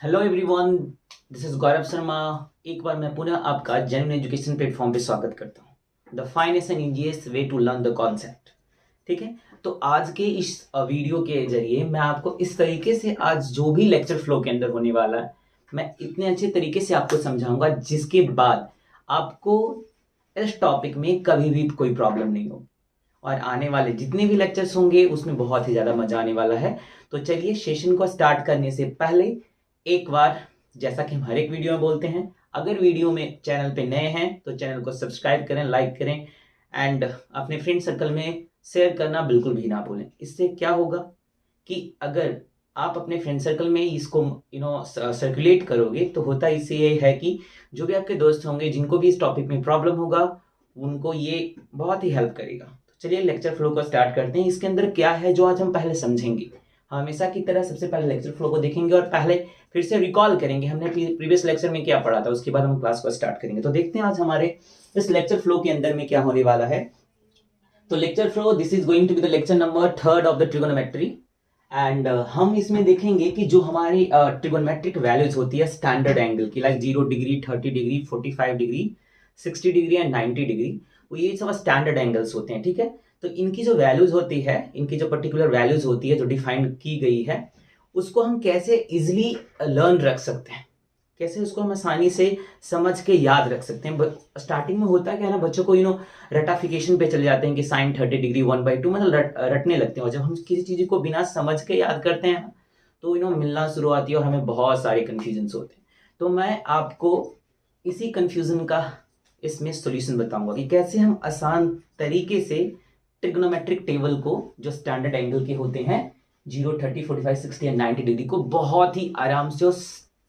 Hello everyone, this is Gaurav Sharma. एक बार मैं पुनः आपका जेन्युइन एजुकेशन प्लेटफॉर्म पे स्वागत करता हूँ। The finest and easiest way to learn the concept. ठीक है, तो आज के इस वीडियो के जरिए मैं आपको इस तरीके से आज जो भी लेक्चर फ्लो के अंदर होने वाला है, मैं इतने अच्छे तरीके से आपको समझाऊंगा जिसके बाद आपको इस टॉपिक में कभी भी कोई प्रॉब्लम नहीं होगी। और आने वाले जितने भी लेक्चर्स होंगे उसमें बहुत ही ज़्यादा मजा आने वाला है। तो चलिए सेशन को स्टार्ट करने से पहले एक बार, जैसा कि हम हर एक वीडियो में बोलते हैं, अगर वीडियो में चैनल पे नए हैं तो चैनल को सब्सक्राइब करें, लाइक करें एंड अपने फ्रेंड सर्कल में शेयर करना बिल्कुल भी ना भूलें। इससे क्या होगा कि अगर आप अपने फ्रेंड सर्कल में इसको सर्कुलेट करोगे तो होता इससे ये है कि जो भी आपके दोस्त होंगे जिनको भी इस टॉपिक में प्रॉब्लम होगा उनको ये बहुत ही हेल्प करेगा। तो चलिए लेक्चर फ्लो को स्टार्ट करते हैं। इसके अंदर क्या है जो आज हम पहले समझेंगे, हमेशा की तरह सबसे पहले लेक्चर फ्लो को देखेंगे और पहले फिर से रिकॉल करेंगे हमने प्रीवियस लेक्चर में क्या पढ़ा था, उसके बाद हम क्लास को स्टार्ट करेंगे। तो देखते हैं आज हमारे इस लेक्चर फ्लो के अंदर में क्या होने वाला है। तो lecture flow, this is going to be the lecture number 3 of the trigonometry and हम इसमें देखेंगे कि जो हमारी ट्रिगोनोमेट्रिक वैल्यूज होती है स्टैंडर्ड एंगल की, like 0 degree, 30 degree, 45 degree, 60 degree and 90 degree, वो ये सब स्टैंडर्ड एंगल्स होते हैं। ठीक है, तो इनकी जो वैल्यूज होती है, इनकी जो पर्टिकुलर वैल्यूज होती है जो डिफाइन की गई है, उसको हम कैसे इजिली लर्न रख सकते हैं, कैसे उसको हम आसानी से समझ के याद रख सकते हैं। स्टार्टिंग में होता क्या है ना, बच्चों को रटाफिकेशन पे चले जाते हैं कि साइन 30 डिग्री 1/2, मतलब रटने लगते हैं। और जब हम किसी चीज को बिना समझ के याद करते हैं तो मिलना शुरू आती है और हमें बहुत सारे कंफ्यूजन होते हैं। तो मैं आपको इसी कंफ्यूजन का इसमें सोल्यूशन बताऊंगा कि कैसे हम आसान तरीके से ट्रिग्नोमेट्रिक टेबल को, जो स्टैंडर्ड एंगल के होते हैं 0, 30, 45, 60 एंड 90 डिग्री को, बहुत ही आराम से उस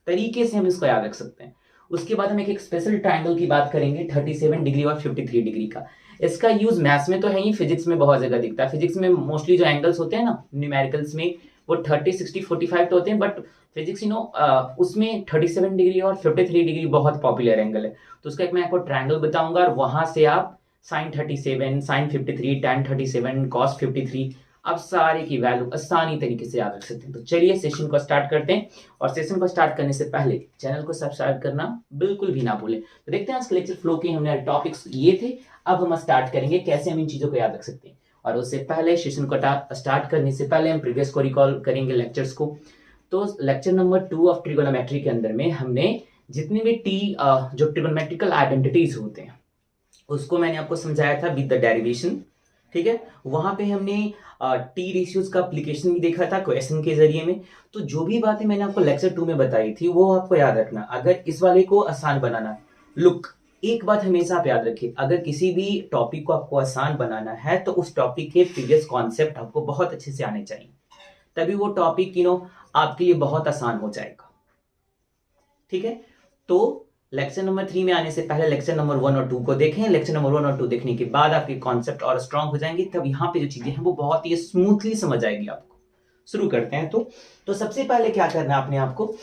तरीके से हम इसको याद रख सकते हैं। उसके बाद हम एक स्पेशल ट्रायंगल की बात करेंगे 37 डिग्री और 53 डिग्री का। इसका यूज मैथ्स में तो है ही, फिजिक्स में बहुत जगह दिखता है। फिजिक्स में मोस्टली जो एंगल्स होते हैं ना न्यूमेरिकल्स में, वो 30, 60, 45 तो होते हैं, बट फिजिक्स उसमें 37 डिग्री और 53 डिग्री बहुत पॉपुलर एंगल है। तो उसका एक मैं आपको ट्रायंगल बताऊंगा और वहां से आप साइन 37, साइन 53, टैन 37, कॉस 53, आप सारे की वैल्यू आसानी तरीके से याद रख सकते हैं। तो चलिए सेशन को स्टार्ट करते हैं। और सेशन को स्टार्ट करने से पहले चैनल को सब्सक्राइब करना बिल्कुल भी ना भूलें। तो देखते हैं आज के लेक्चर फ्लो के हमने टॉपिक्स ये थे। अब हम स्टार्ट करेंगे कैसे हम इन चीजों को याद रख सकते हैं। और उससे पहले सेशन को स्टार्ट करने से पहले हम प्रीवियस को रिकॉल करेंगे लेक्चर्स को। तो लेक्चर नंबर 2 ऑफ ट्रिगोनोमेट्री के अंदर में हमने जितनी भी जो ट्रिगोनोमेट्रिकल आइडेंटिटीज होते हैं उसको मैंने आपको समझाया था विद द डेरिवेशन। ठीक है, वहां पे हमने टी रेशियोज का एप्लीकेशन भी देखा था क्वेश्चन के जरिए में। तो जो भी बातें मैंने आपको लेक्चर 2 में बताई थी वो आपको याद रखना अगर इस वाले को आसान बनाना है। लुक, एक बात हमेशा आप याद रखिए, अगर किसी भी टॉपिक को आपको आसान बनाना है तो उस टॉपिक के प्रीवियस कॉन्सेप्ट आपको बहुत अच्छे से आने चाहिए, तभी वो टॉपिक आपके लिए बहुत आसान हो जाएगा। ठीक है, तो लेक्चर नंबर 3 में आने से पहले लेक्चर नंबर 1 और 2 को देखें। लेक्चर नंबर 1 और 2 देखने के बाद आपके कॉन्सेप्ट और स्ट्रांग हो जाएंगे, तब यहाँ पे जो चीजें हैं वो बहुत ही स्मूथली समझ आएगी आपको। शुरू करते हैं। तो सबसे पहले क्या करना है अपने आपको,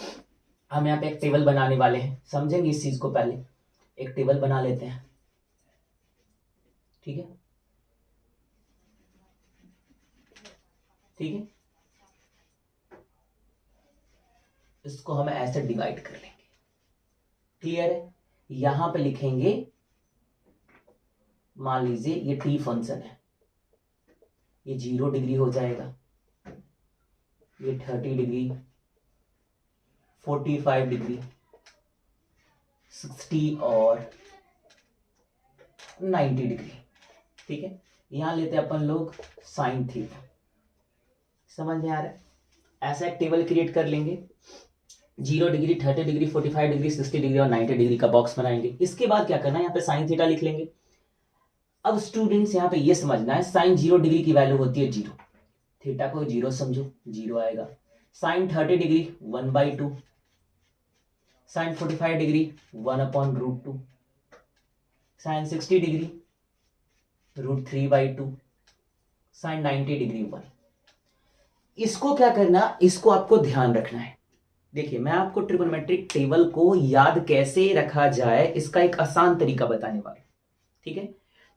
हम यहाँ पे एक टेबल बनाने वाले हैं, समझेंगे इस चीज को। पहले एक टेबल बना लेते हैं। ठीक है, ठीक है, इसको हम ऐसे डिवाइड कर लेंगे। क्लियर है, यहां पे लिखेंगे, मान लीजिए ये टी फंक्शन है, ये 0 डिग्री हो जाएगा, ये 30 डिग्री, 45 डिग्री, 60 और 90 डिग्री। ठीक है, यहां लेते हैं अपन लोग साइन थीटा। समझ में आ रहा है? ऐसा एक टेबल क्रिएट कर लेंगे, 0 डिग्री, 30 डिग्री, 45 डिग्री, 60 डिग्री और 90 डिग्री का बॉक्स बनाएंगे। इसके बाद क्या करना है, यहाँ पे साइन थीटा लिख लेंगे। अब स्टूडेंट्स यहाँ पे ये समझना है, साइन 0 डिग्री की वैल्यू होती है 0, थीटा को 0 समझो, 0 आएगा। Sine 30 degree 1/2, sine 45 degree 1/√2, sine 60 degree √3/2, sine 90 degree 1। इसको क्या करना, इसको आपको ध्यान रखना है। देखिए, मैं आपको ट्रिगोनोमेट्रिक टेबल को याद कैसे रखा जाए इसका एक आसान तरीका बताने वाला हूं। ठीक है,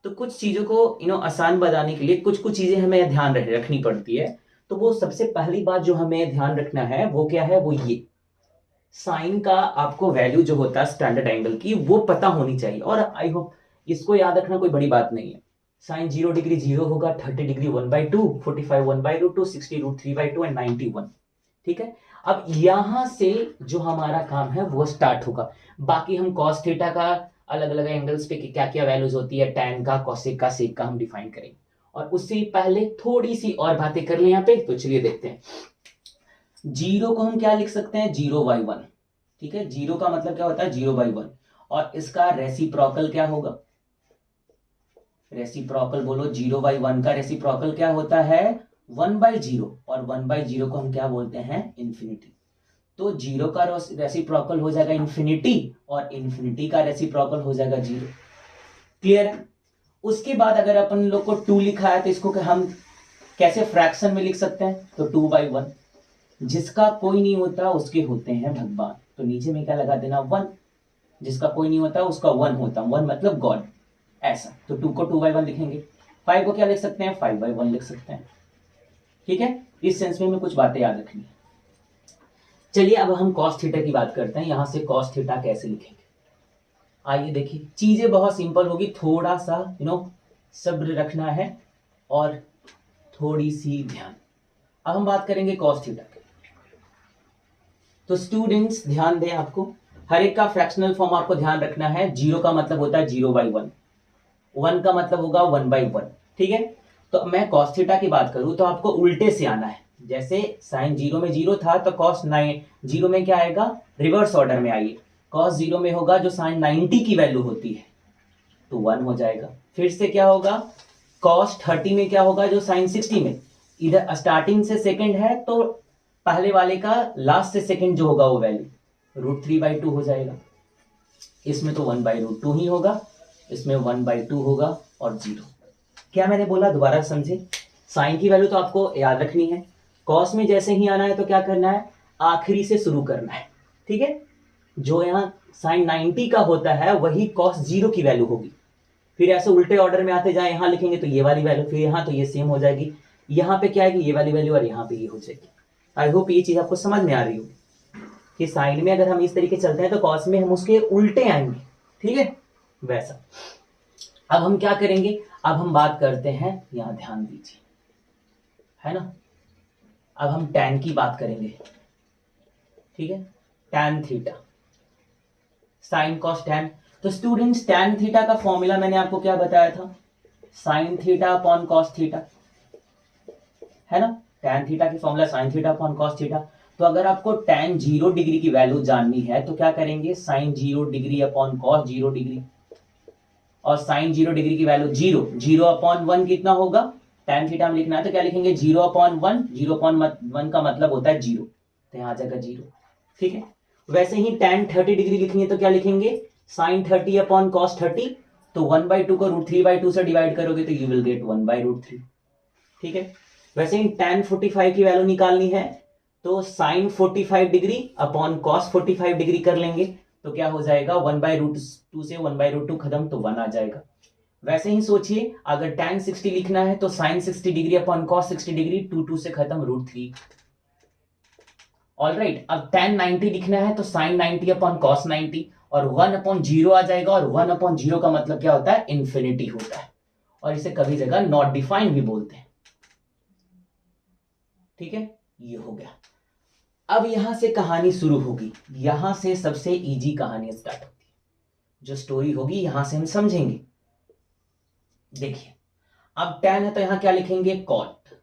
तो कुछ चीजों को आसान बनाने के लिए कुछ कुछ चीजें हमें ध्यान रखनी पड़ती है। तो वो सबसे पहली बात जो हमें ध्यान रखना है वो क्या है, वो ये साइन का आपको वैल्यू जो होता है स्टैंडर्ड एंगल की वो पता होनी चाहिए, और आई होप इसको याद रखना कोई बड़ी बात नहीं है। साइन 0 डिग्री 0 होगा, 30 डिग्री 1/2, 45 1/√2, 60 √3/2 एंड 90 1। ठीक है, अब यहां से जो हमारा काम है वो स्टार्ट होगा। बाकी हम कॉस थीटा का अलग अलग एंगल्स पे क्या क्या वैल्यूज होती है, टैन का, कॉसेक का, सेक का हम डिफाइन करेंगे। और उससे पहले थोड़ी सी और बातें कर लें यहाँ पे, तो चलिए देखते हैं। जीरो को हम क्या लिख सकते हैं, 0/1। ठीक है, जीरो का मतलब क्या होता है, 0/1। और इसका रेसिप्रोकल क्या होगा, रेसिप्रोकल बोलो, 0/1 का रेसिप्रोकल क्या होता है, 1/0। और 1/0 को हम क्या बोलते हैं, इंफिनिटी। तो 0 का रेसिप्रोकल हो जाएगा इंफिनिटी, और इंफिनिटी का रेसिप्रोकल हो जाएगा 0। क्लियर है। उसके बाद अगर अपन लोग को 2 लिखा है तो इसको हम कैसे फ्रैक्शन में लिख सकते हैं, तो 2/1। जिसका कोई नहीं होता उसके होते हैं भगवान, तो नीचे में क्या लगा देना, 1। जिसका कोई नहीं होता उसका 1 होता, 1 मतलब गॉड, ऐसा। तो 2 को 2/1 लिखेंगे, 5 को क्या लिख सकते हैं, 5/1 लिख सकते हैं। ठीक है, इस सेंस में हमें कुछ बातें याद रखनी है। चलिए अब हम कॉस थीटा की बात करते हैं। यहां से कॉस थीटा कैसे लिखेंगे, आइए देखिए। चीजें बहुत सिंपल होगी, थोड़ा सा सब्र रखना है और थोड़ी सी ध्यान। अब हम बात करेंगे कॉस थीटा की। तो स्टूडेंट्स ध्यान दें, आपको हर एक का फ्रैक्शनल फॉर्म आपको ध्यान रखना है। 0 का मतलब होता है 0/1, 1 का मतलब होगा 1/1। ठीक है, तो मैं कॉस थीटा की बात करूं तो आपको उल्टे से आना है। जैसे साइन 0 में 0 था तो कॉस 0 में क्या आएगा, रिवर्स ऑर्डर में आइए। कॉस 0 में होगा जो साइन 90 की वैल्यू होती है, तो 1 हो जाएगा। फिर से क्या होगा, कॉस 30 में क्या होगा, जो साइन 60 में, इधर स्टार्टिंग से सेकंड है तो पहले वाले का लास्ट से सेकंड जो होगा वो वैल्यू √3/2 हो जाएगा। इसमें तो 1/√2 ही होगा, इसमें 1/2 होगा और 0। क्या मैंने बोला, दोबारा समझे। साइन की वैल्यू तो आपको याद रखनी है। कॉस में जैसे ही आना है तो क्या करना है, आखिरी से शुरू करना है। ठीक है, जो यहाँ साइन 90 का होता है वही कॉस 0 की वैल्यू होगी। फिर ऐसे उल्टे ऑर्डर में आते जाए, यहां लिखेंगे तो ये वाली वैल्यू, फिर यहाँ तो ये सेम हो जाएगी, यहाँ पे क्या आएगी, ये वाली वैल्यू, और यहाँ पे ये हो जाएगी। आई होप ये चीज आपको समझ में आ रही हो कि साइन में अगर हम इस तरीके चलते हैं तो कॉस में हम उसके उल्टे आएंगे। ठीक है, वैसा। अब हम क्या करेंगे, अब हम बात करते हैं, यहां ध्यान दीजिए, है ना। अब हम टैन की बात करेंगे। ठीक है, tan theta, sine cos tan. तो स्टूडेंट्स टैन थीटा का फॉर्मूला मैंने आपको क्या बताया था, sine theta upon cos theta, है ना। टैन थीटा की formula sine theta upon cos theta. तो अगर आपको टैन 0 डिग्री की वैल्यू जाननी है तो क्या करेंगे, sine 0 degree upon cos 0 degree. और साइन 0 डिग्री की वैल्यू 0, 0/1 कितना होगा, टैन थीटा में लिखना है तो क्या लिखेंगे, 0/1। 0/1 का मतलब होता है 0, तो यहाँ आ जाएगा 0। ठीक है, वैसे ही टैन 30 डिग्री लिखनी है तो क्या लिखेंगे, साइन 30 अपॉन कॉस 30। तो 1/2 को √3/2 से डिवाइड करोगे तो यू विल गेट 1/√3। ठीक है, वैसे ही टैन 45 की वैल्यू निकालनी है तो sine 45 degree upon cos 45 degree कर लेंगे, तो क्या हो जाएगा, 1/√2 से 1/√2 खत्म, तो 1 आ जाएगा। वैसे ही सोचिए, अगर टैन 60 लिखना है तो sine 60 degree upon cos 60 degree, 2 से खत्म, √3। ऑलराइट, अब टैन 90 लिखना है तो साइन 90 अपॉन कॉस 90, और 1/0 आ जाएगा, और 1/0 का मतलब क्या होता है, इंफिनिटी होता है, और इसे कभी जगह नॉट डिफाइंड भी बोलते हैं। ठीक है, ये हो गया। अब यहां से कहानी शुरू होगी, यहां से सबसे इजी कहानी स्टार्ट होती है, जो स्टोरी होगी यहां से हम समझेंगे। देखिए, अब टैन है तो यहां क्या लिखेंगे, कॉट।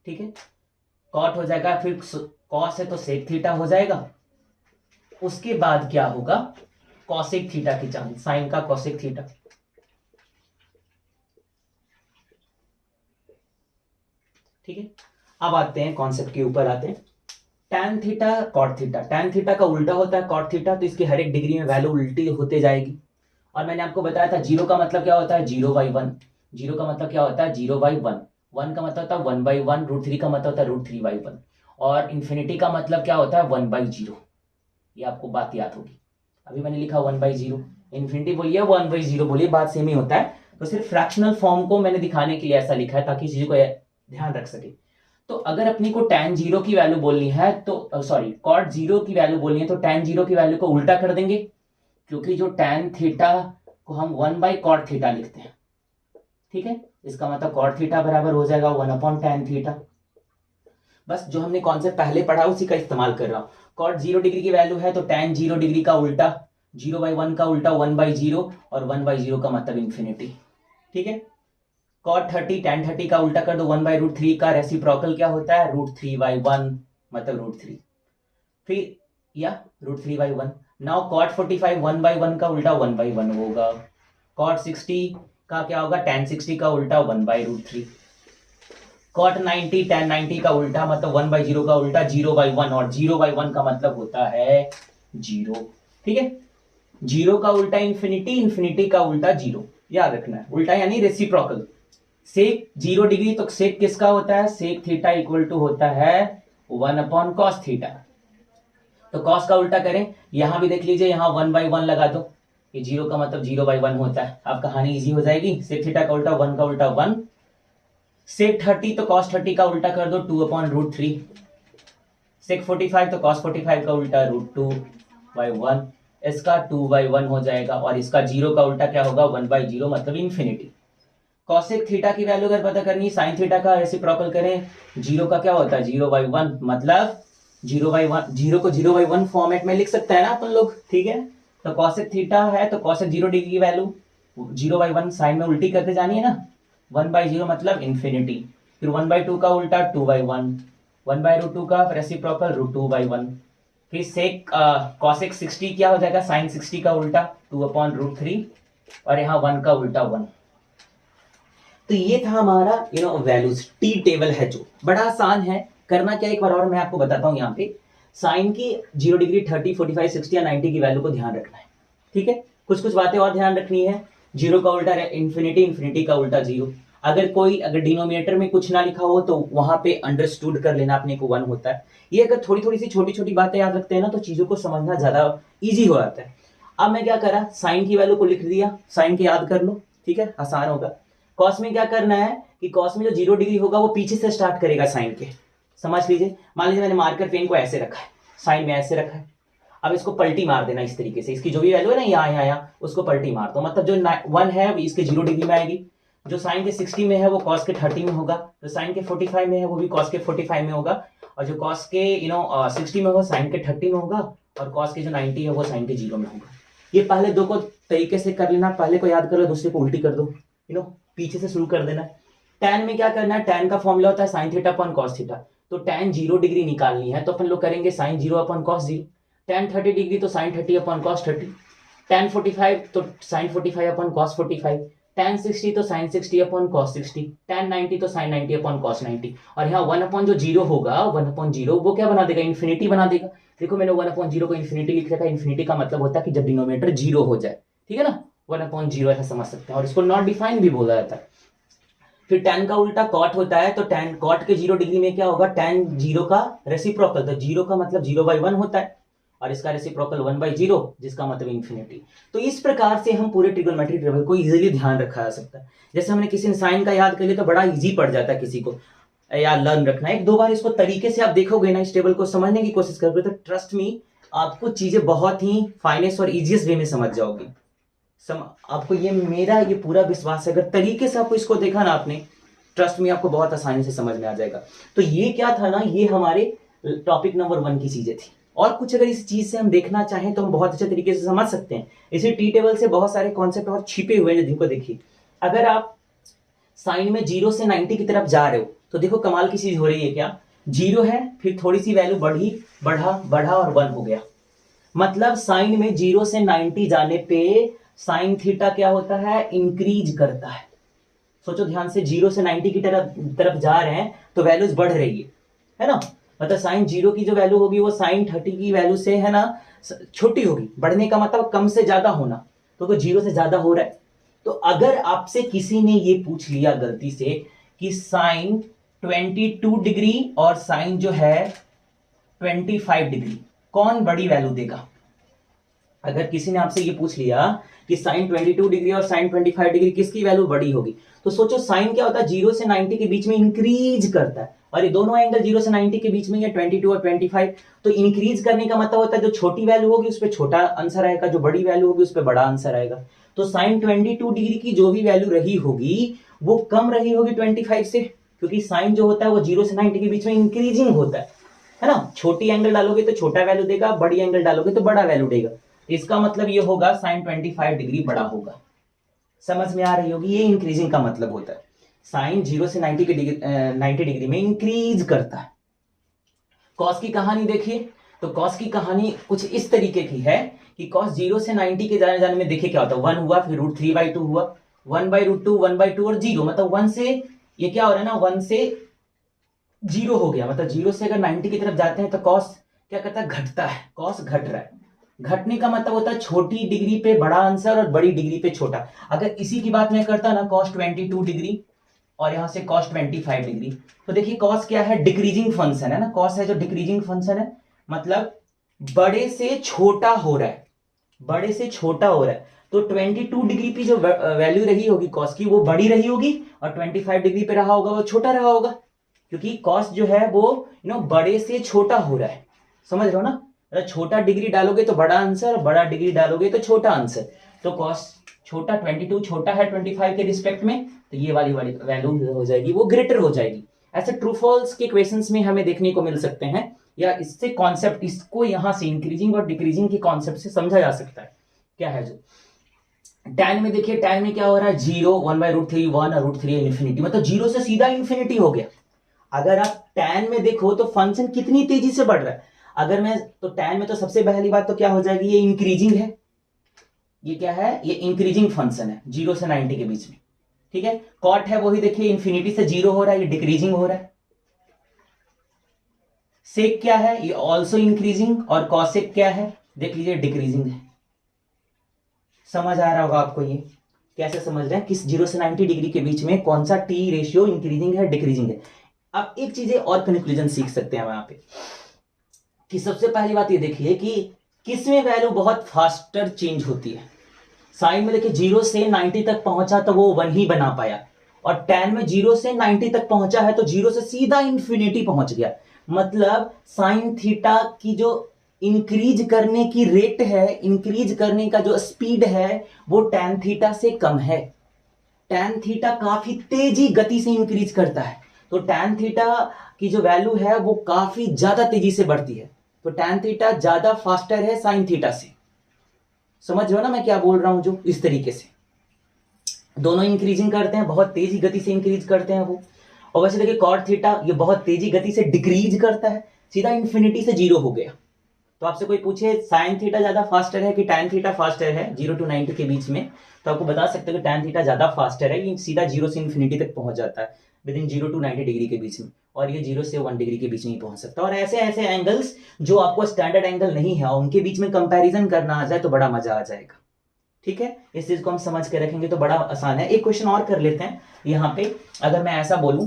ठीक है, कॉट हो जाएगा, फिर कॉस है तो सेक थीटा हो जाएगा। उसके बाद क्या होगा, कॉसेक थीटा की चांस, साइन का कॉसेक थीटा। ठीक है, अब आते हैं कॉन्सेप्ट के ऊपर आते हैं। Tan theta cot theta, tan theta का उल्टा होता है कॉट थीटा, तो इसकी हर एक डिग्री में वैल्यू उल्टी होते जाएगी। और मैंने आपको बताया था 0 का मतलब क्या होता है, 0/1। 0 का मतलब क्या होता है, 0/1। 1 का मतलब होता है 1/1, √3 का मतलब होता है √3/1। और इंफिनिटी का मतलब क्या होता है, 1/0। ये आपको बात याद होगी। अभी मैंने लिखा 1/0, इंफिनिटी बोलिए 1/0 बोलिए, बात सेम ही होता है। तो सिर्फ फ्रैक्शनल फॉर्म को मैंने दिखाने के लिए ऐसा लिखा है ताकि चीजों को ध्यान रख सके। तो अगर अपनी को tan जीरो की वैल्यू बोलनी है तो सॉरी cot जीरो की वैल्यू बोलनी है तो tan जीरो की वैल्यू को उल्टा कर देंगे, क्योंकि जो tan थीटा को हम 1/cot थीटा लिखते हैं, ठीक है। इसका मतलब cot थीटा बराबर हो जाएगा 1/tan थीटा। बस जो हमने कॉन्सेप्ट पहले पढ़ा उसी का इस्तेमाल कर रहा हूं। cot 0 डिग्री की वैल्यू है तो tan 0 डिग्री का उल्टा 0/1 का उल्टा 1/0 और 1/0 का मतलब इंफिनिटी, ठीक है। cot 30 tan 30 का उल्टा कर दो 1/√3 का रेसिप्रोकल क्या होता है √3/1 मतलब √3, फिर या √3/1। नाउ cot 45 1/1 का उल्टा 1/1 होगा। cot 60 का क्या होगा tan 60 का उल्टा 1/√3। cot 90 tan 90 का उल्टा मतलब 1/0 का उल्टा 0/1 और 0/1 का मतलब होता है 0, ठीक है। 0 का उल्टा इंफिनिटी, इंफिनिटी का उल्टा 0, याद रखना है। उल्टा यानी रेसिप्रोकल। सेक 0 डिग्री तो सेक किसका होता है सेक थीटा इक्वल टू होता है 1/cos थीटा। तो cos का उल्टा करें, यहां भी देख लीजिए, यहां 1/1 लगा दो, ये 0 का मतलब 0/1 होता है। अब कहानी इजी हो जाएगी। सेक थीटा का उल्टा 1 का उल्टा 1। सेक 30 तो cos 30 का उल्टा कर दो 2/√3। सेक 45 तो cos 45 का उल्टा √2/1। इसका 2/1 हो जाएगा और इसका 0 का उल्टा क्या होगा 1/0 मतलब इंफिनिटी। कॉसेक थीटा की वैल्यू अगर पता करनी, साइन थीटा का रेसिप्रोकल करें, 0 का क्या होता है 0/1 मतलब 0/1, 0 को 0/1 फॉर्मेट में लिख सकते हैं ना अपन लोग, ठीक है। तो कॉसेक थीटा है तो कॉसेक 0 डिग्री की वैल्यू 0/1 साइन में उल्टी करते जानी है ना, 1/0 मतलब इंफिनिटी, फिर 1/2 का उल्टा 2/1, 1/√2 का रेसिप्रोकल √2/1, फिर सेक कॉसेक 60 क्या हो जाएगा साइन 60 का उल्टा 2/√3 और यहाँ 1 का उल्टा 1। तो ये था हमारा वैल्यूज टी टेबल है जो बड़ा आसान है। करना क्या एक बार और मैं आपको बताता हूं। यहाँ पे साइन की 0 डिग्री 30 45 60 या 90 की वैल्यू को ध्यान रखना है, ठीक है। कुछ कुछ बातें और ध्यान रखनी है। 0 का उल्टा इंफिनिटी, इंफिनिटी का उल्टा 0। अगर डिनोमिनेटर में कुछ ना लिखा हो तो वहां पे अंडरस्टूड कर लेना अपने को 1 होता है। ये अगर थोड़ी थोड़ी सी छोटी छोटी बातें याद रखते हैं ना तो चीजों को समझना ज्यादा ईजी हो जाता है। अब मैं क्या करा, साइन की वैल्यू को लिख दिया, साइन के याद कर लो, ठीक है, आसान होगा। कॉस में क्या करना है कि कॉस में जो 0 डिग्री होगा वो पीछे से स्टार्ट करेगा साइन के, समझ लीजिए। मान लीजिए मैंने मार्कर पेन को ऐसे रखा है, साइन में ऐसे रखा है। अब इसको पलटी मार देना इस तरीके से, इसकी जो भी वैल्यू है ना यहाँ उसको पलटी मार दो, मतलब जो 1 है इसके 0 डिग्री में आएगी, जो साइन के 60 में है वो कॉस के 30 में होगा, जो साइन के 45 में है वो भी कॉस के 45 में होगा, और जो कॉस के 60 में होगा साइन के 30 में होगा, और कॉस के जो 90 है वो साइन के 0 में होगा। ये पहले दो को तरीके से कर लेना, पहले को याद कर लो, दूसरे को उल्टी कर दो, पीछे से शुरू कर देना। tan में क्या करना है, tan का फॉर्मूला होता है sin theta upon cos theta. तो tan 0 डिग्री निकालनी है तो अपन लोग करेंगे sin 0 upon cos 0। tan 30 degree तो sin 30 अपॉन cos 30। tan 45 तो sin 45 अपॉन cos 45। tan 60 तो sin 60 अपॉन cos 60। tan 90 तो sin 90 अपॉन cos 90। और यहाँ 1 अपॉन जो 0 होगा 1 अपॉन 0 वो क्या बना देगा, इन्फिनिटी बना देगा। देखो मैंने 1 अपॉन 0 को इन्फिनिटी लिख रखा है। इन्फिनिटी का मतलब होता है कि जब डिनोमिनेटर 0 हो जाए, ठीक है ना, 1/0 ऐसा समझ सकते हैं, और इसको नॉट डिफाइन भी बोला जाता है। फिर tan का उल्टा cot होता है, तो tan cot के 0 डिग्री में क्या होगा, tan 0 का रेसिप्रोकल, तो 0 का मतलब 0/1 होता है, और इसका रेसिप्रोकल 1/0 जिसका मतलब इंफिनिटी। तो इस प्रकार से हम पूरे ट्रिगोनोमेट्रिक टेबल को इजीली ध्यान रखा जा सकता है। जैसे हमने किसी साइन का याद कर लिया तो बड़ा इजी पड़ जाता है किसी को याद लर्न रखना। एक दो बार इसको तरीके से आप देखोगे ना, इस टेबल को समझने की कोशिश करोगे तो ट्रस्ट मी आपको चीजें बहुत ही फाइनेस्ट और इजीएस्ट वे में समझ जाओगी। आपको ये मेरा ये पूरा विश्वास है, अगर तरीके से आपको इसको देखा ना आपने, ट्रस्ट में आपको बहुत आसानी से समझ में आ जाएगा। तो ये क्या था ना, ये हमारे टॉपिक नंबर 1 की चीजें थी। और कुछ अगर इस चीज से हम देखना चाहें तो हम बहुत अच्छे तरीके से समझ सकते हैं। इसी टी टेबल से बहुत सारे कॉन्सेप्ट और छिपे हुए हैं जिनको देखिए। अगर आप साइन में 0 से 90 की तरफ जा रहे हो तो देखो कमाल की चीज हो रही है क्या, 0 है फिर थोड़ी सी वैल्यू बढ़ा और 1 हो गया, मतलब साइन में 0 से 90 जाने पे साइन थीटा क्या होता है, इंक्रीज करता है। सोचो ध्यान से, 0 से 90 की तरफ जा रहे हैं तो वैल्यूज बढ़ रही है ना, मतलब साइन 0 की जो वैल्यू होगी वो साइन 30 की वैल्यू से है ना छोटी होगी। बढ़ने का मतलब कम से ज्यादा होना, तो 0 से ज्यादा हो रहा है। तो अगर आपसे किसी ने ये पूछ लिया गलती से कि साइन 22 डिग्री और साइन जो है 25 डिग्री कौन बड़ी वैल्यू देगा, अगर किसी ने आपसे ये पूछ लिया कि साइन 22 डिग्री और साइन 25 डिग्री किसकी वैल्यू बड़ी होगी, तो सोचो साइन क्या होता है, 0 से 90 के बीच में इंक्रीज करता है, और ये दोनों एंगल 0 से 90 के बीच में है, 22 और 25। तो इंक्रीज करने का मतलब होता है जो छोटी वैल्यू होगी उस पर छोटा आंसर आएगा, जो बड़ी वैल्यू होगी उस पर बड़ा आंसर आएगा। तो साइन 22 डिग्री की जो भी वैल्यू रही होगी वो कम रही होगी 25 से, क्योंकि साइन जो होता है वो 0 से 90 के बीच में इंक्रीजिंग होता है ना। छोटी एंगल डालोगे तो छोटा वैल्यू देगा, बड़ी एंगल डालोगे तो बड़ा वैल्यू देगा। इसका मतलब ये होगा साइन 25 डिग्री बड़ा होगा। समझ में आ रही होगी, ये इंक्रीजिंग का मतलब होता है। साइन 0 से 90 डिग्री में इंक्रीज करता है। कॉस की कहानी देखिए, तो कॉस की कहानी कुछ इस तरीके की है कि कॉस 0 से 90 के जाने में देखिए क्या होता है, 1 हुआ, फिर √3/2 हुआ, 1/√2, 1/2 और 0, मतलब 1 से ये क्या हो रहा है ना, 1 से 0 हो गया, मतलब 0 से अगर 90 की तरफ जाते हैं तो कॉस क्या करता है, घटता है, कॉस घट रहा है। घटने का मतलब होता है छोटी डिग्री पे बड़ा आंसर और बड़ी डिग्री पे छोटा। अगर इसी की बात मैं करता ना, cos 22 डिग्री और यहां से cos 25 डिग्री, तो देखिए cos क्या है, डिक्रीजिंग फंक्शन है ना, cos है जो डिक्रीजिंग फंक्शन है, मतलब बड़े से छोटा हो रहा है, बड़े से छोटा हो रहा है। तो 22 डिग्री की जो वैल्यू रही होगी cos की वो बड़ी रही होगी, और 25 डिग्री पे रहा होगा वो छोटा रहा होगा, क्योंकि cos जो है वो बड़े से छोटा हो रहा है। समझ रहे हो ना, अगर छोटा डिग्री डालोगे तो बड़ा आंसर, बड़ा डिग्री डालोगे तो छोटा आंसर। तो cos छोटा 22 छोटा है 25 के रिस्पेक्ट में, तो ये वाली वैल्यू हो जाएगी वो ग्रेटर हो जाएगी। ऐसे ट्रू फॉल्स के क्वेश्चंस में हमें देखने को मिल सकते हैं, या इससे कॉन्सेप्ट, इसको यहां से इंक्रीजिंग और डिक्रीजिंग के कॉन्सेप्ट से समझा जा सकता है। क्या है जो tan में देखिए, tan में क्या हो रहा है, 0, 1/√3, 1 और √3 इंफिनिटी, मतलब 0 से सीधा इंफिनिटी हो गया। अगर आप tan में देखो तो फंक्शन कितनी तेजी से बढ़ रहा है। अगर मैं तो tan में तो सबसे पहली बात तो क्या हो जाएगी, ये इंक्रीजिंग है, ये क्या है, ये इंक्रीजिंग फंक्शन है 0 से 90 के बीच में, ठीक है। कॉट है वही देखिए, इंफिनिटी से 0 हो रहा है, ये डिक्रीजिंग हो रहा है। सेक क्या है, ये ऑल्सो इंक्रीजिंग, और कॉसेक क्या है, देख लीजिए डिक्रीजिंग है। समझ आ रहा होगा आपको, ये कैसे समझ रहे हैं, किस 0 से 90 डिग्री के बीच में कौन सा टी रेशियो इंक्रीजिंग है डिक्रीजिंग है। अब एक चीजें और कंक्लूजन सीख सकते हैं वहां पे, कि सबसे पहली बात ये देखिए कि किसमें वैल्यू बहुत फास्टर चेंज होती है। साइन में देखिए 0 से 90 तक पहुंचा तो वो 1 ही बना पाया, और tan में 0 से 90 तक पहुंचा है तो 0 से सीधा इंफिनिटी पहुंच गया। मतलब साइन थीटा की जो इंक्रीज करने की रेट है, इंक्रीज करने का जो स्पीड है वो tan थीटा से कम है। tan थीटा काफी तेजी गति से इंक्रीज करता है, तो tan थीटा की जो वैल्यू है वो काफी ज्यादा तेजी से बढ़ती है। तो tan थीटा ज्यादा फास्टर है साइन थीटा से। समझ रहे हो ना मैं क्या बोल रहा हूं, जो इस तरीके से दोनों इंक्रीजिंग करते हैं, बहुत तेजी गति से इंक्रीज करते हैं वो। और वैसे देखिए cot थीटा ये बहुत तेजी गति से डिक्रीज करता है, सीधा इंफिनिटी से 0 हो गया। तो आपसे कोई पूछे साइन थीटा ज्यादा फास्टर है कि tan थीटा फास्टर है 0 to 90 के बीच में, तो आपको बता सकते हो कि tan थीटा ज्यादा फास्टर है, ये सीधा 0 से इंफिनिटी तक पहुंच जाता है विद इन 0 to 90 डिग्री के बीच में, और ये 0 से 1 डिग्री के बीच में ही पहुंच सकता है। और ऐसे ऐसे एंगल्स जो आपको स्टैंडर्ड एंगल नहीं है उनके बीच में कंपैरिजन करना आ जाए तो बड़ा मजा आ जाएगा। ठीक है, इस चीज को हम समझ के रखेंगे तो बड़ा आसान है। एक क्वेश्चन और कर लेते हैं यहाँ पे। अगर मैं ऐसा बोलूं,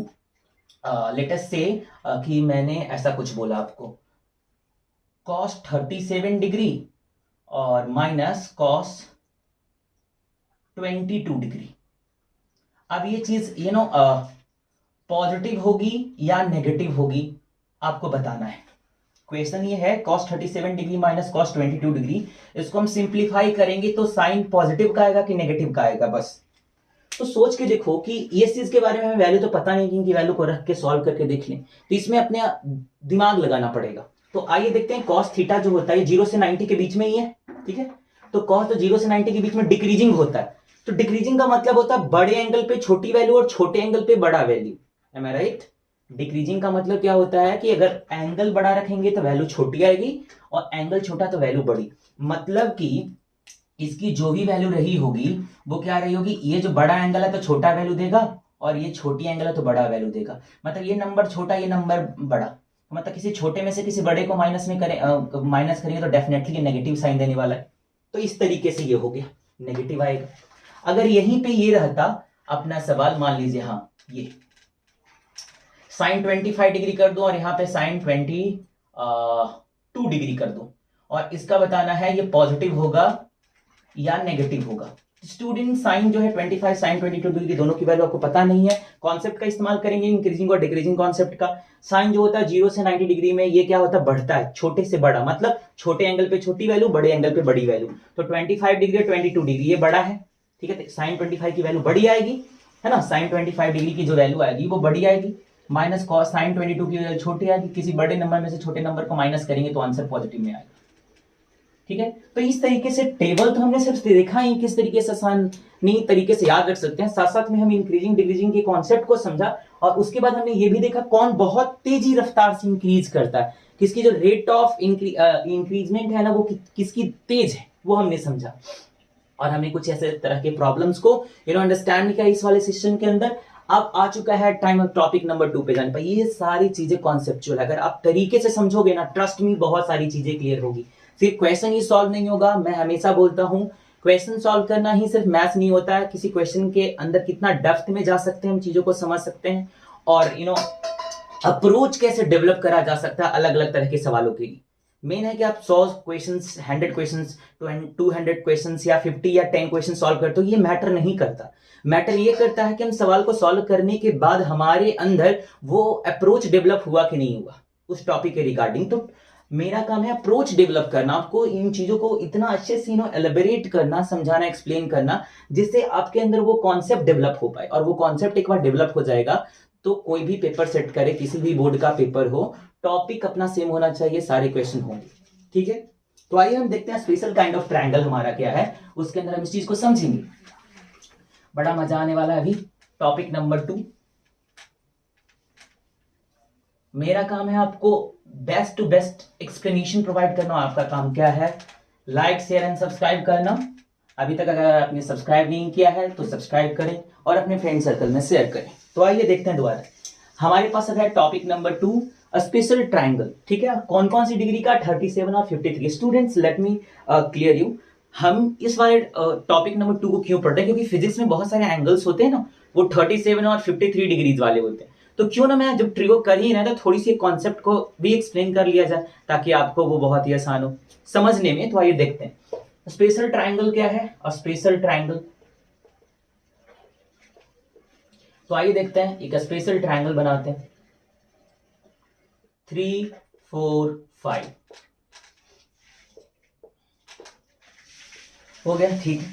लेट अस से कि मैंने ऐसा कुछ बोला आपको, cos 37 डिग्री और माइनस cos 22 डिग्री। अब ये चीज पॉजिटिव होगी या नेगेटिव होगी आपको बताना है। क्वेश्चन ये है cos 37 degree minus cos 22 degree, इसको हम सिंप्लीफाई करेंगे तो साइन पॉजिटिव का आएगा कि नेगेटिव का आएगा, बस। तो सोच के देखो कि इस चीज के बारे में हमें वैल्यू तो पता नहीं, कि वैल्यू को रख के सॉल्व करके देख लें, तो इसमें अपने दिमाग लगाना पड़ेगा। तो आइए देखते हैं, cos थीटा जो होता है 0 से 90 के बीच में ही है, ठीक है। तो cos तो 0 से 90 के बीच में डिक्रीजिंग होता है, तो डिक्रीजिंग का मतलब होता है बड़े एंगल पे छोटी वैल्यू और छोटे एंगल पे बड़ा वैल्यू। एम आई राइट? डिक्रीजिंग का मतलब क्या होता है कि अगर एंगल बड़ा रखेंगे तो वैल्यू छोटी आएगी, और एंगल छोटा तो वैल्यू बड़ी। मतलब कि इसकी जो भी वैल्यू रही होगी वो क्या रही होगी, ये जो बड़ा एंगल है तो छोटा वैल्यू देगा, और ये छोटी एंगल है तो बड़ा वैल्यू देगा। मतलब ये नंबर छोटा, ये नंबर बड़ा, मतलब किसी छोटे में से किसी बड़े को माइनस में करें, माइनस करेंगे तो डेफिनेटली नेगेटिव साइन देने वाला है। तो इस तरीके से ये हो गया, नेगेटिव आएगा। अगर यहीं पे ये रहता अपना सवाल, मान लीजिए हाँ ये साइन 25 डिग्री कर दूं और यहाँ पे साइन 22 डिग्री कर दूं, और इसका बताना है ये पॉजिटिव होगा या नेगेटिव होगा। स्टूडेंट साइन जो है 25 साइन 22 डिग्री दोनों की वैल्यू आपको पता नहीं है, कॉन्सेप्ट का इस्तेमाल करेंगे इंक्रीजिंग और डिक्रीजिंग कॉन्सेप्ट का। साइन जो होता है 0 से 90 डिग्री में ये क्या होता है, बढ़ता है, छोटे से बड़ा, मतलब छोटे एंगल पे छोटी वैल्यू, बड़े एंगल पे बड़ी वैल्यू। तो 25 डिग्री 22 डिग्री ये बड़ा है, ठीक है, साइन 25 की वैल्यू बड़ी आएगी, है ना, साइन 25 डिग्री की जो वैल्यू आएगी वो बड़ी आएगी, माइनस कॉस साइन 22 की वैल्यू छोटी आएगी, किसी बड़े नंबर में से छोटे नंबर को माइनस करेंगे तो आंसर पॉजिटिव में आएगा, ठीक है। तो इस तरीके से टेबल तो हमने सिर्फ देखा ही किस तरीके से आसानी तरीके से याद रख सकते हैं, साथ साथ में हम इंक्रीजिंग डिक्रीजिंग के कॉन्सेप्ट को समझा, और उसके बाद हमने ये भी देखा कौन बहुत तेजी रफ्तार से इंक्रीज करता है, किसकी जो रेट ऑफ इंक्रीजमेंट है ना वो किसकी तेज है वो हमने समझा, और हमने कुछ ऐसे तरह के प्रॉब्लम्स को अंडरस्टैंड किया इस वाले सेशन के अंदर। अब आ चुका है टाइम ऑफ टॉपिक नंबर 2 पे जाने पर। ये सारी चीजें कॉन्सेप्चुअल, अगर आप तरीके से समझोगे ना, ट्रस्ट मी बहुत सारी चीजें क्लियर होगी। सिर्फ क्वेश्चन ही सॉल्व नहीं होगा, मैं हमेशा बोलता हूं क्वेश्चन सॉल्व करना ही सिर्फ मैथ्स नहीं होता है, किसी क्वेश्चन के अंदर कितना डेप्थ में जा सकते हैं हम चीजों को समझ सकते हैं, और अप्रोच कैसे डेवलप करा जा सकता है अलग अलग तरह के सवालों के लिए। मेन है कि आप 100 क्वेश्चंस, 100 क्वेश्चंस, 200 क्वेश्चंस या 50 या 10 क्वेश्चन सॉल्व करते हो, ये मैटर नहीं करता। मैटर ये करता है कि हम सवाल को सॉल्व करने के बाद हमारे अंदर वो अप्रोच डेवलप हुआ कि नहीं हुआ उस टॉपिक के रिगार्डिंग। तो मेरा काम है अप्रोच डेवलप करना, आपको इन चीजों को इतना अच्छे से एलिबरेट करना, समझाना, एक्सप्लेन करना, जिससे आपके अंदर वो कॉन्सेप्ट डेवलप हो पाए, और वो कॉन्सेप्ट एक बार डेवलप हो जाएगा तो कोई भी पेपर सेट करे, किसी भी बोर्ड का पेपर हो, टॉपिक अपना सेम होना चाहिए, सारे क्वेश्चन होंगे, ठीक है। तो आइए हम देखते हैं स्पेशल काइंड ऑफ ट्रायंगल हमारा क्या है, उसके अंदर हम इस चीज को समझेंगे, बड़ा मजा आने वाला है। अभी टॉपिक नंबर 2, मेरा काम है आपको best to best explanation provide करना। आपका काम क्या है, लाइक शेयर एंड सब्सक्राइब करना। अभी तक अगर आपने सब्सक्राइब नहीं किया है तो सब्सक्राइब करें और अपने फ्रेंड सर्कल में शेयर करें। तो आइए देखते हैं दोबारा, हमारे पास है टॉपिक नंबर 2 स्पेशल ट्राइंगल, ठीक है। कौन कौन सी डिग्री का, 37 और 53। Students let me clear you, हम इस वाले टॉपिक नंबर 2 को क्यों पढ़ते हैं, क्योंकि फिजिक्स में बहुत सारे एंगल्स होते हैं ना, वो 37 और 53 डिग्रीज वाले होते हैं। तो क्यों ना मैं जब ट्रिगो कर ही रहा तो थोड़ी सी कॉन्सेप्ट को भी एक्सप्लेन कर लिया जाए, ताकि आपको वो बहुत ही आसान हो समझने में। तो आइए देखते हैं स्पेशल ट्राइंगल क्या है, और स्पेशल ट्राइंगल, तो आइए देखते हैं एक स्पेशल ट्राइंगल बनाते हैं। 3 4 5 हो गया, ठीक है।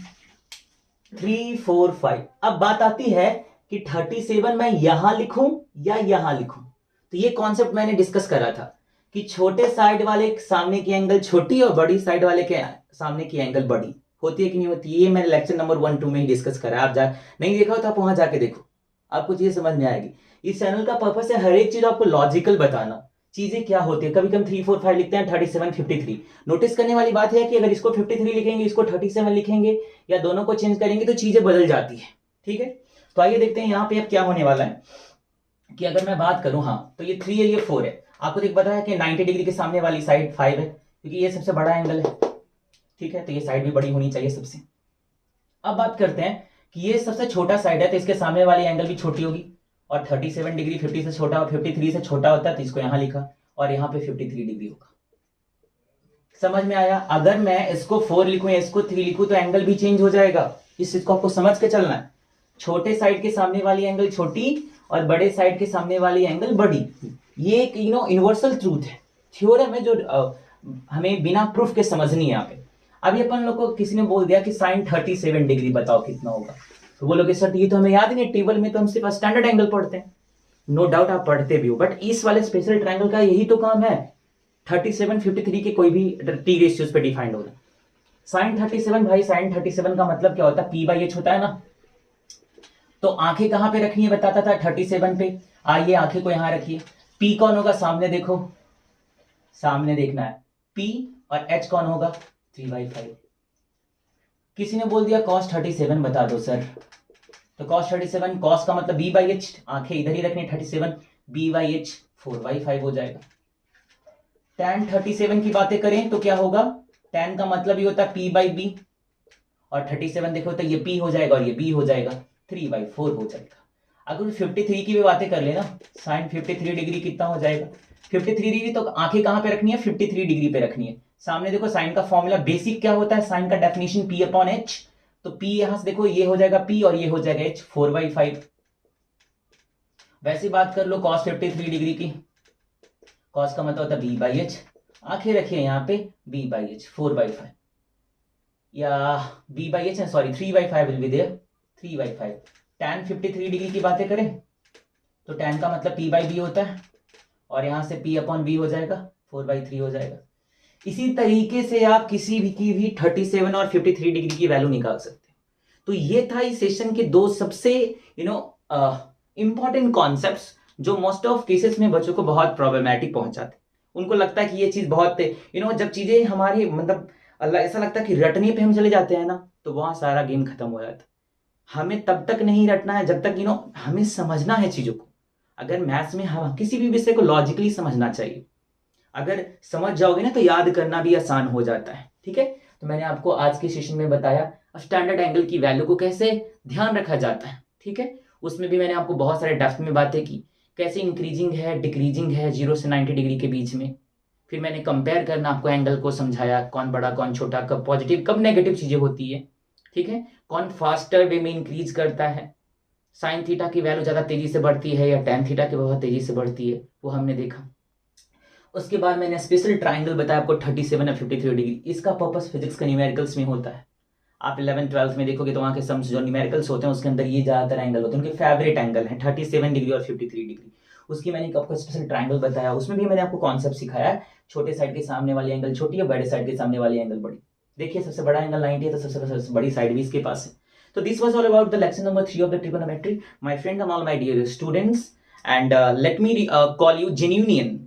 3 4 5। अब बात आती है कि 37 मैं यहां लिखूं या यहां लिखूं। तो ये कॉन्सेप्ट मैंने डिस्कस करा था कि छोटे साइड वाले सामने की एंगल छोटी और बड़ी साइड वाले के सामने की एंगल बड़ी होती है कि नहीं होती। ये मैंने लेक्चर नंबर 1 2 में ही डिस्कस करा, आप नहीं देखा हो तो आप वहां जाके देखो, आपको चीजें समझ में आएगी। इस चैनल का पर्पस है हर एक चीज आपको लॉजिकल बताना, चीजें क्या होती है। कभी कभी 3 4 5 लिखते हैं, 37 53। नोटिस करने वाली बात है कि अगर इसको 53 लिखेंगे, इसको 37 लिखेंगे, या दोनों को चेंज करेंगे तो चीजें बदल जाती है, ठीक है। तो आइए देखते हैं यहाँ पे अब क्या होने वाला है कि अगर मैं बात करूं, हाँ तो ये 3 है, ये 4 है। आपको एक पता है कि 90 डिग्री के सामने वाली साइड 5 है, क्योंकि ये सबसे बड़ा एंगल है, ठीक है। तो ये साइड भी बड़ी होनी चाहिए सबसे। अब बात करते हैं कि ये सबसे छोटा साइड है, तो इसके सामने वाली एंगल भी छोटी होगी, और 37 डिग्री 50 से छोटा और 53 से छोटा होता है, तो इसको यहां लिखा, और यहाँ पे 53 डिग्री होगा। समझ में आया। अगर मैं इसको 4 लिखूं या इसको 3 लिखूं तो एंगल भी चेंज हो जाएगा, इस चीज को आपको समझ के चलना है। छोटे साइड के सामने वाली एंगल छोटी और बड़े साइड के सामने वाली एंगल बड़ी, ये एक यूनिवर्सल ट्रूथ है, थ्योरम है, जो हमें बिना प्रूफ के समझनी है यहाँ पे। अभी अपन लोग को किसी ने बोल दिया कि साइन 37 डिग्री बताओ कितना होगा, तो बोलोगे सर ये तो हमें याद नहीं, टेबल में तो हम सिर्फ स्टैंडर्ड एंगल पढ़ते हैं। नो डाउट आप पढ़ते भी हो, बट इस वाले स्पेशल ट्रायंगल का यही तो काम है, 37 53 के कोई भी टी रेशियोज पे डिफाइंड होना। साइन 37 भाई, साइन 37 का मतलब क्या होता है, पी बाई एच होता है ना। तो आंखें कहां पे रखनी है बताता था 37 पे। आइए आंखें को यहां रखिए, पी कौन होगा, सामने देखो, सामने देखना है पी, और एच कौन होगा 3/5। किसी ने बोल दिया cos 37 बता दो सर, तो cos 37, cos का मतलब b बाई एच, आंखें इधर ही रखनी, 37 b बाई एच 4/5 हो जाएगा। tan 37 की बातें करें तो क्या होगा, tan का मतलब ये होता है p बाई बी, और 37 देखो तो ये p हो जाएगा और ये b हो जाएगा, 3/4 हो जाएगा। अगर 53 की भी बातें कर लेना, साइन 53 डिग्री कितना हो जाएगा, 53 डिग्री, तो आंखें कहां पे रखनी है, 53 डिग्री पे रखनी है। सामने देखो साइन का फॉर्मूला बेसिक क्या होता है, साइन का डेफिनेशन p अपॉन एच, तो P यहां से देखो, ये हो जाएगा P और ये हो जाएगा H, 4/5। वैसे बात कर लो cos 53 डिग्री की, cos का मतलब होता है B/H, आंखें रखिए यहाँ पे B/H 4/5, या B/H है, sorry 3/5 will be there, 3/5। tan 53 degree की बातें करें तो tan का मतलब P/B होता है, और यहां से P/B हो जाएगा, 4/3 हो जाएगा। इसी तरीके से आप किसी भी की भी 37 और 53 डिग्री की वैल्यू निकाल सकते हो। तो ये था इस सेशन के दो सबसे इंपॉर्टेंट कॉन्सेप्ट्स जो मोस्ट ऑफ केसेस में बच्चों को बहुत प्रॉब्लमैटिक पहुंचाते। उनको लगता है कि ये चीज बहुत जब चीजें हमारी मतलब ऐसा लगता है कि रटने पे हम चले जाते हैं ना, तो वहां सारा गेम खत्म हो जाता है। हमें तब तक नहीं रटना है जब तक हमें समझना है चीजों को। अगर मैथ्स में हम किसी भी विषय को लॉजिकली समझना चाहिए, अगर समझ जाओगे ना तो याद करना भी आसान हो जाता है। ठीक है, तो मैंने आपको आज के सेशन में बताया स्टैंडर्ड एंगल की वैल्यू को कैसे ध्यान रखा जाता है। ठीक है, उसमें भी मैंने आपको बहुत सारे डेप्थ में बातें की, कैसे इंक्रीजिंग है डिक्रीजिंग है 0 से 90 डिग्री के बीच में। फिर मैंने कंपेयर करना आपको एंगल को समझाया, कौन बड़ा कौन छोटा, कब पॉजिटिव कब नेगेटिव चीजें होती है। ठीक है, कौन फास्टर वे में इंक्रीज करता है, साइन थीटा की वैल्यू ज्यादा तेजी से बढ़ती है या टैन थीटा की बहुत तेजी से बढ़ती है, वो हमने देखा। उसके बाद मैंने स्पेशल ट्राइंगल बताया आपको 37 और 53 डिग्री। इसका पर्पस फिजिक्स का न्यूमेरिकल्स में होता है। आप 11th-12th में देखोगे तो वहां के सम्स जो न्यूमेरिकल्स होते हैं उसके अंदर ये ज्यादातर एंगल होते हैं, उनके फेवरेट एंगल है 37 डिग्री और 53 डिग्री। उसकी मैंने आपको स्पेशल ट्राइंगल बताया, उसमें भी मैंने आपको कॉन्सेप्ट सिखाया है। छोटे साइड के सामने वाली एंगल छोटी है, बड़े साइड के सामने वाली एंगल बड़ी। देखिए सबसे बड़ा एंगल 90 है, तो सबसे बड़ी साइड भी इसके पास है। तो this was all about the lecture number 3 of the trigonometry, my friend and all my dear students, and let me call you genuine.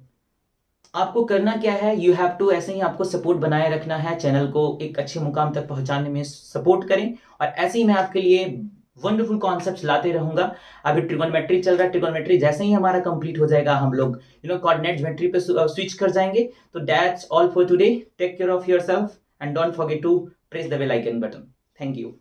आपको करना क्या है, यू हैव टू ऐसे ही आपको सपोर्ट बनाए रखना है, चैनल को एक अच्छे मुकाम तक पहुंचाने में सपोर्ट करें, और ऐसे ही मैं आपके लिए वंडरफुल कॉन्सेप्ट्स लाते रहूंगा। अभी ट्रिगोनोमेट्री चल रहा है, ट्रिगोनोमेट्री जैसे ही हमारा कंप्लीट हो जाएगा हम लोग कोऑर्डिनेट ज्योमेट्री पे स्विच कर जाएंगे। तो that's all for today, take care of yourself and don't forget to press the bell icon button. Thank you.